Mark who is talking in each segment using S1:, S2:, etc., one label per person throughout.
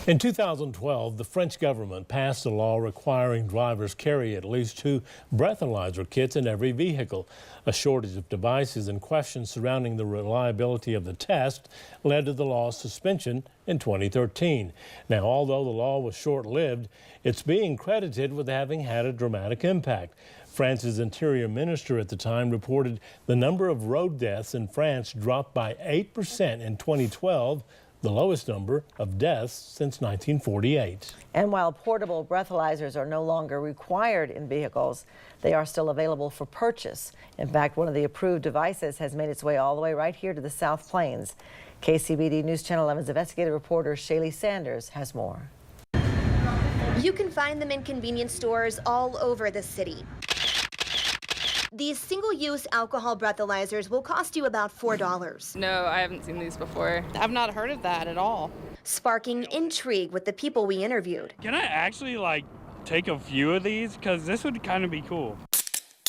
S1: In 2012, the French government passed a law requiring drivers carry at least 2 breathalyzer kits in every vehicle. A shortage of devices and questions surrounding the reliability of the test led to the law's suspension in 2013. Now, although the law was short-lived, it's being credited with having had a dramatic impact. France's interior minister at the time reported the number of road deaths in France dropped by 8% in 2012, the lowest number of deaths since 1948.
S2: And while portable breathalyzers are no longer required in vehicles, they are still available for purchase. In fact, one of the approved devices has made its way all the way right here to the South Plains. KCBD News Channel 11's investigative reporter Shaley has more.
S3: You can find them in convenience stores all over the city. These single-use alcohol breathalyzers will cost you about $4.
S4: No, I haven't seen these before. I've not heard of that at all.
S3: Sparking intrigue with the people we interviewed.
S5: Can I actually take a few of these? Because this would kind of be cool.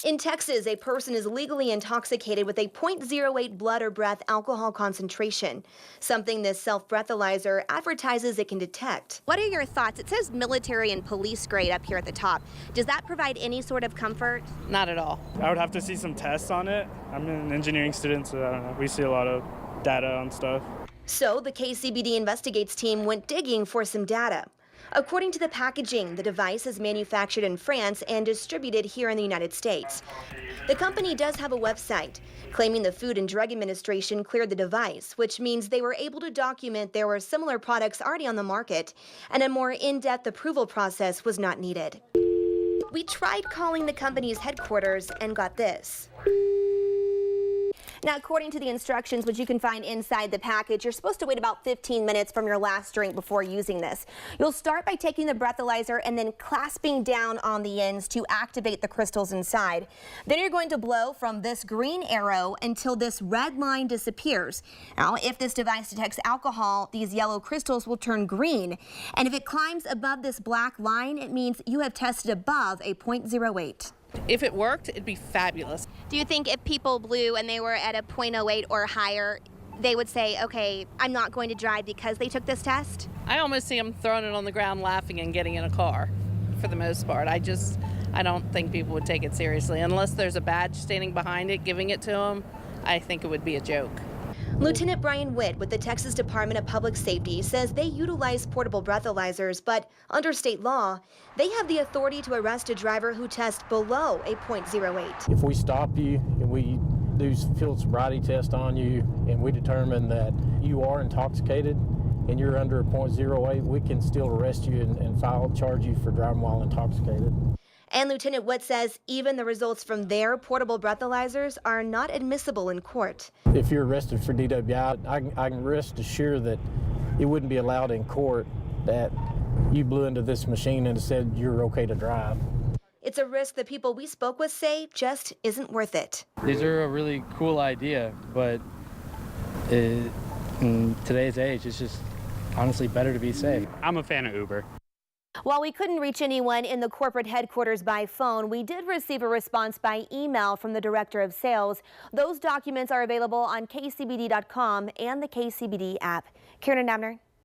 S3: In Texas, a person is legally intoxicated with a .08 blood or breath alcohol concentration, something this self-breathalyzer advertises it can detect. What are your thoughts? It says military and police grade up here at the top. Does that provide any sort of comfort?
S4: Not at all.
S5: I would have to see some tests on it. I'm an engineering student, so I don't know. We see a lot of data on stuff.
S3: So the KCBD Investigates team went digging for some data. According to the packaging, the device is manufactured in France and distributed here in the United States. The company does have a website, claiming the Food and Drug Administration cleared the device, which means they were able to document there were similar products already on the market, and a more in-depth approval process was not needed. We tried calling the company's headquarters and got this. Now, according to the instructions, which you can find inside the package, you're supposed to wait about 15 minutes from your last drink before using this. You'll start by taking the breathalyzer and then clasping down on the ends to activate the crystals inside. Then you're going to blow from this green arrow until this red line disappears. Now, if this device detects alcohol, these yellow crystals will turn green. And if it climbs above this black line, it means you have tested above a .08.
S4: If it worked, it'd be fabulous.
S3: Do you think if people blew and they were at a .08 or higher, they would say, okay, I'm not going to drive because they took this test?
S4: I almost see them throwing it on the ground laughing and getting in a car for the most part. I don't think people would take it seriously. Unless there's a badge standing behind it giving it to them, I think it would be a joke.
S3: Lieutenant Brian Witt with the Texas Department of Public Safety says they utilize portable breathalyzers, but under state law, they have the authority to arrest a driver who tests below a .08.
S6: If we stop you and we do field sobriety test on you and we determine that you are intoxicated and you're under a .08, we can still arrest you and charge you for driving while intoxicated.
S3: And Lieutenant Witt says even the results from their portable breathalyzers are not admissible in court.
S6: If you're arrested for DWI, I can rest assured that it wouldn't be allowed in court that you blew into this machine and said you're okay to drive.
S3: It's a risk the people we spoke with say just isn't worth it.
S7: These are a really cool idea, but in today's age, it's just honestly better to be safe.
S5: I'm a fan of Uber.
S3: While we couldn't reach anyone in the corporate headquarters by phone, we did receive a response by email from the Director of Sales. Those documents are available on KCBD.com and the KCBD app. Karen and Abner.